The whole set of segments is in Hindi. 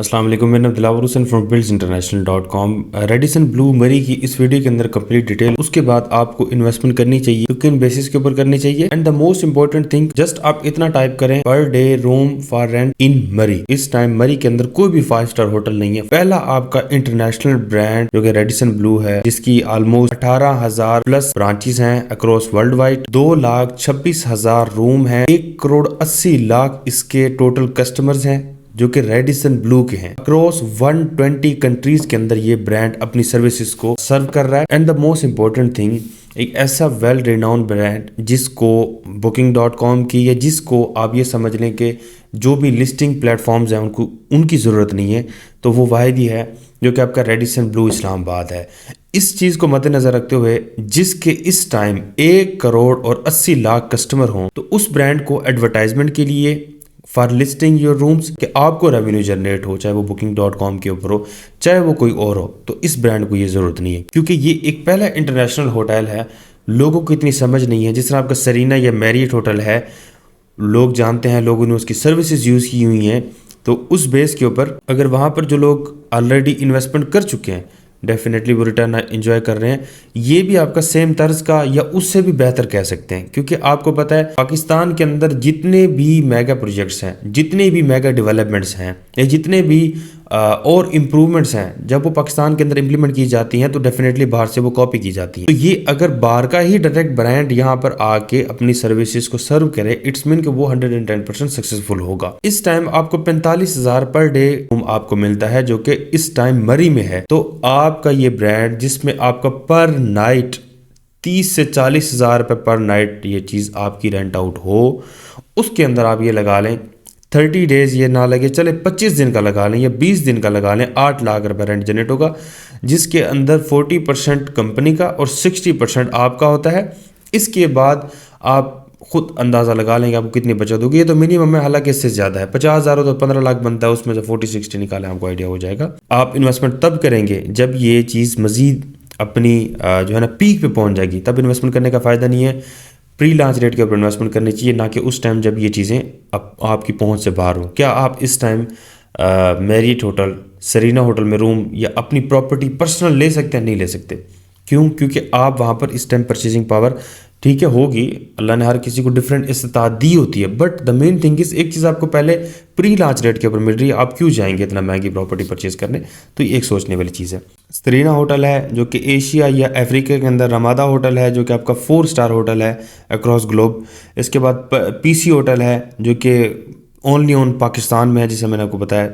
अस्सलाम वालेकुम, मेरा नाम Dilawar Hussain from buildsinternational.com। Radisson Blu मरी की इस वीडियो के अंदर कंप्लीट डिटेल, उसके बाद आपको इन्वेस्टमेंट करनी चाहिए तो किन बेसिस के ऊपर करनी चाहिए, and the most important thing just आप इतना टाइप करें per day room for rent in Murree. इस टाइम मरी के अंदर कोई भी 5 स्टार होटल नहीं है। पहला आपका इंटरनेशनल ब्रांड जो कि रेडिसन ब्लू है, जिसकी ऑलमोस्ट 18,000 प्लस ब्रांचेस हैं अक्रॉस वर्ल्ड वाइड, 2,26,000 रूम है, 1,80,00,000 इसके टोटल कस्टमर्स हैं जो कि रेडिसन ब्लू के हैं। अक्रॉस 120 कंट्रीज के अंदर ये ब्रांड अपनी सर्विसेज को सर्व कर रहा है। And the most important thing, एक ऐसा वेल रिनाउंड ब्रांड जिसको booking.com की या जिसको आप ये समझ लें कि जो भी लिस्टिंग प्लेटफॉर्म्स हैं उनकी ज़रूरत नहीं है, तो वो वाहिद ही है जो कि आपका रेडिसन ब्लू इस्लामाबाद है। इस चीज़ को मद्देनजर रखते हुए जिसके इस टाइम 1,80,00,000 कस्टमर हों, तो उस ब्रांड को एडवर्टाइजमेंट के लिए फॉर लिस्टिंग योर रूम्स कि आपको रेवेन्यू जनरेट हो, चाहे वो booking.com के ऊपर हो चाहे वो कोई और हो, तो इस ब्रांड को ये ज़रूरत नहीं है, क्योंकि ये एक पहला इंटरनेशनल होटल है। लोगों को इतनी समझ नहीं है। जिस तरह आपका सरीना या मैरियट होटल है, लोग जानते हैं, लोगों ने उसकी सर्विसेज यूज़ की हुई हैं, तो उस बेस के ऊपर अगर वहाँ पर जो लोग ऑलरेडी इन्वेस्टमेंट कर चुके हैं, डेफिनेटली वो रिटर्न एंजॉय कर रहे हैं। ये भी आपका सेम तर्ज का या उससे भी बेहतर कह सकते हैं, क्योंकि आपको पता है पाकिस्तान के अंदर जितने भी मेगा प्रोजेक्ट्स हैं, जितने भी मेगा डेवलपमेंट्स हैं या जितने भी और इम्प्रूवमेंट्स हैं, जब वो पाकिस्तान के अंदर इम्प्लीमेंट की जाती हैं तो डेफिनेटली बाहर से वो कॉपी की जाती हैं। तो ये अगर बाहर का ही डायरेक्ट ब्रांड यहाँ पर आके अपनी सर्विसेज को सर्व करे, इट्स मीन कि वो 110% सक्सेसफुल होगा। इस टाइम आपको 45,000 पर डे आपको मिलता है, जो कि इस टाइम मरी में है। तो आपका ये ब्रांड जिसमें आपका पर नाइट 30 से 40,000 रुपये पर नाइट ये चीज़ आपकी रेंट आउट हो, उसके अंदर आप ये लगा लें 30 डेज, ये ना लगे चले 25 दिन का लगा लें या 20 दिन का लगा लें, 8 लाख रुपए रेंट जनरेट होगा, जिसके अंदर 40% कंपनी का और 60% आपका होता है। इसके बाद आप खुद अंदाज़ा लगा लेंगे आपको कितनी बचत होगी। ये तो मिनिमम है, हालांकि इससे ज़्यादा है। 50,000 हो तो 15 लाख बनता है, उसमें से 40-60 निकालें, आपको आइडिया हो जाएगा। आप इन्वेस्टमेंट तब करेंगे जब ये चीज़ मज़ीद अपनी जो है ना पीक पे पहुंच जाएगी, तब इन्वेस्टमेंट करने का फ़ायदा नहीं है। प्री लॉन्च रेट के ऊपर इन्वेस्टमेंट करनी चाहिए, ना कि उस टाइम जब ये चीज़ें आपकी पहुंच से बाहर हो। क्या आप इस time Marriott hotel, Serena hotel में रूम या अपनी प्रॉपर्टी पर्सनल ले सकते हैं? नहीं ले सकते। क्यों? क्योंकि आप वहाँ पर इस टाइम परचेजिंग पावर ठीक है होगी, अल्लाह ने हर किसी को डिफरेंट इस्तात दी होती है, but the main thing is एक चीज़ आपको पहले प्री लॉन्च रेट के ऊपर मिल रही है, आप क्यों जाएंगे इतना महंगी प्रॉपर्टी परचेज करने? तो ये एक सोचने वाली चीज़ है। सरीना होटल है जो कि एशिया या अफ्रीका के अंदर, रमादा होटल है जो कि आपका 4 स्टार होटल है अक्रॉस ग्लोब। इसके बाद पीसी होटल है जो कि ओनली ऑन पाकिस्तान में है, जिसे मैंने आपको बताया।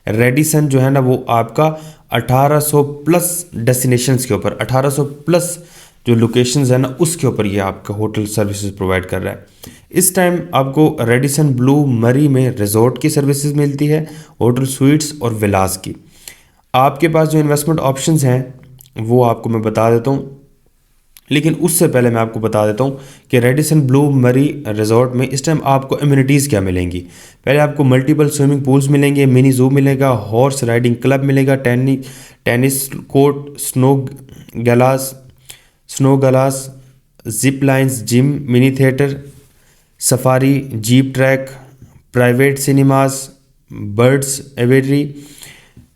रेडिसन जो है ना वो आपका 1800 प्लस डेस्टिनेशंस के ऊपर, 1800 प्लस जो लोकेशंस है ना उसके ऊपर ये आपका होटल सर्विसेज प्रोवाइड कर रहा है। इस टाइम आपको रेडिसन ब्लू मरी में रिजॉर्ट की सर्विसेज मिलती है, होटल स्वीट्स और विलास की। आपके पास जो इन्वेस्टमेंट ऑप्शंस हैं वो आपको मैं बता देता हूँ, लेकिन उससे पहले मैं आपको बता देता हूँ कि रेडिसन ब्लू मरी रिजॉर्ट में इस टाइम आपको एम्यूनिटीज़ क्या मिलेंगी। पहले आपको मल्टीपल स्विमिंग पूल्स मिलेंगे, मिनी जू मिलेगा, हॉर्स राइडिंग क्लब मिलेगा, टेनिस कोर्ट, स्नो गलास, zip lines, gym, mini theatre, safari, jeep track, private cinemas, birds aviary,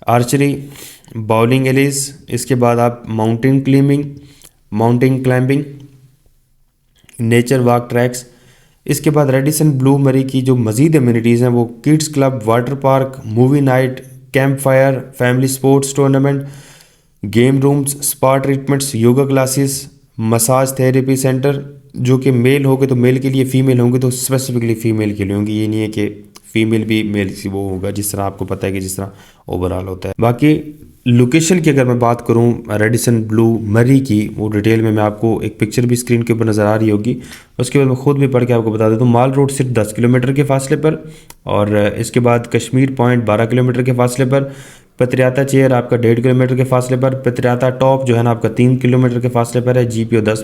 archery, bowling alleys. इसके बाद आप mountain climbing, nature walk tracks. इसके बाद रेडिसन ब्लू मरी की जो मज़ीद एम्यूनिटीज़ हैं वो kids club, water park, movie night, camp fire, family sports tournament, game rooms, spa treatments, yoga classes, massage therapy centre, जो कि मेल होंगे तो मेल के लिए, फीमेल होंगे तो स्पेसिफिकली फ़ीमेल के लिए होंगे। ये नहीं है कि फ़ीमेल भी मेल से वो होगा, जिस तरह आपको पता है कि जिस तरह ओवरऑल होता है। बाकी लोकेशन की अगर मैं बात करूं रेडिसन ब्लू मरी की, वो डिटेल में मैं आपको एक पिक्चर भी स्क्रीन के ऊपर नज़र आ रही होगी, उसके बाद मैं खुद भी पढ़ के आपको बता देता हूँ। माल रोड सिर्फ 10 किलोमीटर के फासले पर, और इसके बाद कश्मीर पॉइंट 12 किलोमीटर के फासले पर, पत्रियाता चेयर आपका 1.5 किलोमीटर के फासले पर, पत्रियाता टॉप जो है ना आपका 3 किलोमीटर के फासले पर है, GPO 10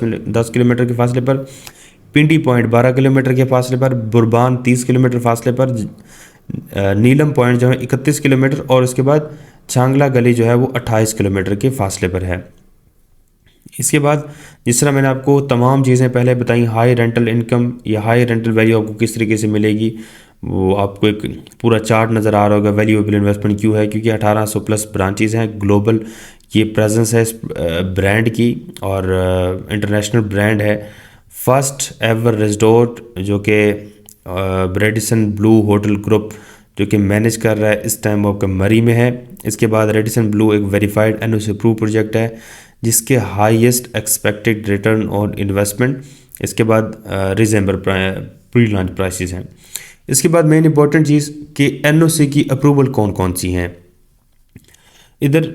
किलोमीटर के फासले पर, पिंडी पॉइंट 12 किलोमीटर के फासले पर, बुरबान 30 किलोमीटर फासले पर, नीलम पॉइंट जो है 31 किलोमीटर, और उसके बाद छांगला गली जो है वो 28 किलोमीटर के फासले पर है। इसके बाद जिस तरह मैंने आपको तमाम चीज़ें पहले बताई, हाई रेंटल इनकम या हाई रेंटल वैल्यू आपको किस तरीके से मिलेगी, वो आपको एक पूरा चार्ट नज़र आ रहा होगा। वैल्यूएबल इन्वेस्टमेंट क्यों है? क्योंकि 1800 प्लस ब्रांचेज़ हैं, ग्लोबल ये प्रेजेंस है इस ब्रांड की, और इंटरनेशनल ब्रांड है। फर्स्ट एवर रिजॉर्ट जो कि रेडिसन ब्लू होटल ग्रुप जो कि मैनेज कर रहा है इस टाइम वो आपका मरी में है। इसके बाद रेडिसन ब्लू एक वेरीफाइड एनओसी अप्रूव प्रोजेक्ट है जिसके highest expected return on investment. इसके बाद रिजेंबर प्री लॉन्च प्राइसेस हैं। इसके बाद मेन इंपॉर्टेंट चीज़ कि एनओसी की अप्रूवल कौन कौन सी हैं। इधर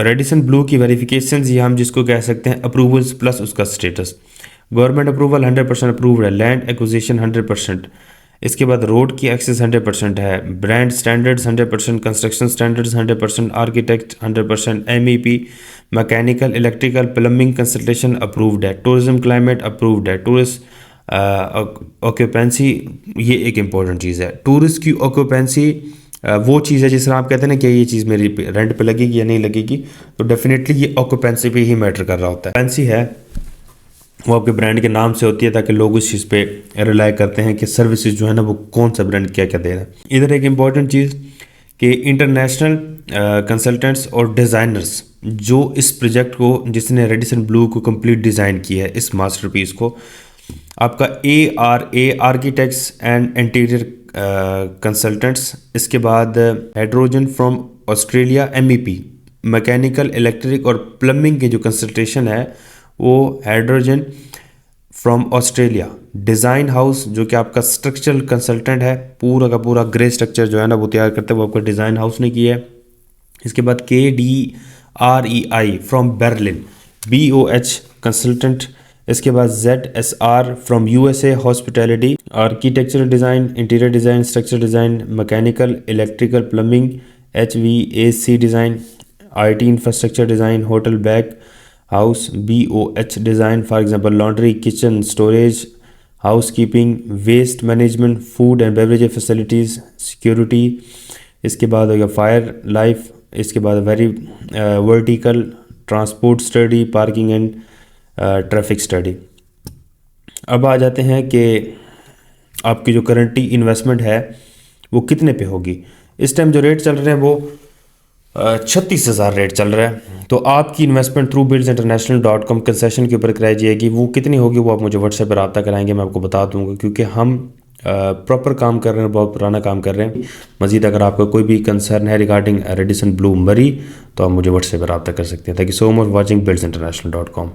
रेडिसन ब्लू की वेरिफिकेशंस, ये हम जिसको कह सकते हैं अप्रूवल्स प्लस उसका स्टेटस। गवर्नमेंट अप्रूवल 100% अप्रूव्ड है, लैंड एक्विजिशन 100%, इसके बाद रोड की एक्सेस 100% है, brand standards 100%, construction standards 100%, architect 100%, MEP mechanical electrical plumbing consultation approved है, टूरिज्म क्लाइमेट अप्रूव्ड है, टूरिस्ट ऑक्यूपेंसी, ये एक इम्पॉर्टेंट चीज़ है। टूरिस्ट की ऑक्यूपेंसी वो चीज़ है जिस तरह आप कहते हैं ना कि ये चीज़ मेरी रेंट पे लगेगी या नहीं लगेगी, तो डेफिनेटली ये ऑक्यूपेंसी पे ही मैटर कर रहा होता है। ऑक्यूपेंसी है वो आपके ब्रांड के नाम से होती है ताकि लोग उस चीज़ पे रिलाई करते हैं कि सर्विसेज जो है ना वो कौन सा ब्रांड क्या क्या दे रहा है। इधर एक इम्पॉर्टेंट चीज़ कि इंटरनेशनल कंसल्टेंट्स और डिज़ाइनर्स जो इस प्रोजेक्ट को, जिसने रेडिसन ब्लू को कंप्लीट डिज़ाइन किया है इस मास्टरपीस को, आपका ARA architects and interior consultants, इसके बाद hydrogen from Australia MEP mechanical electric और प्लम्बिंग की जो कंसल्टेशन है वो hydrogen from Australia, design house जो कि आपका स्ट्रक्चरल कंसल्टेंट है, पूरा का पूरा ग्रे स्ट्रक्चर जो है ना वो तैयार करते हैं वो आपका डिज़ाइन हाउस ने किया है। इसके बाद KDREI from Berlin BOH consultant. इसके बाद ZSR from USA hospitality, architectural design, interior design, structure design, mechanical electrical plumbing, HVAC design, IT infrastructure design, hotel back house BOH design for example laundry kitchen storage housekeeping waste management food and beverage facilities security. इसके बाद हो गया फायर लाइफ। इसके बाद vertical transport study, parking and traffic study. अब आ जाते हैं कि आपकी जो करंटली इन्वेस्टमेंट है वो कितने पे होगी। इस टाइम जो रेट चल रहे हैं वो 36,000 रेट चल रहा है। तो आपकी इन्वेस्टमेंट थ्रू buildsInternational.com कंसेशन के ऊपर कराई जाएगी। वो कितनी होगी वो आप मुझे व्हाट्सएप पर रब्ता कराएंगे, मैं आपको बता दूंगा, क्योंकि हम प्रॉपर काम कर रहे हैं, बहुत पुराना काम कर रहे हैं। मज़ीद अगर आपका कोई भी कंसर्न है रिगार्डिंग रेडिसन ब्लू मरी तो आप मुझे व्हाट्सएप पर रब्ता कर सकते हैं। Thank you so much watching buildsInternational.com।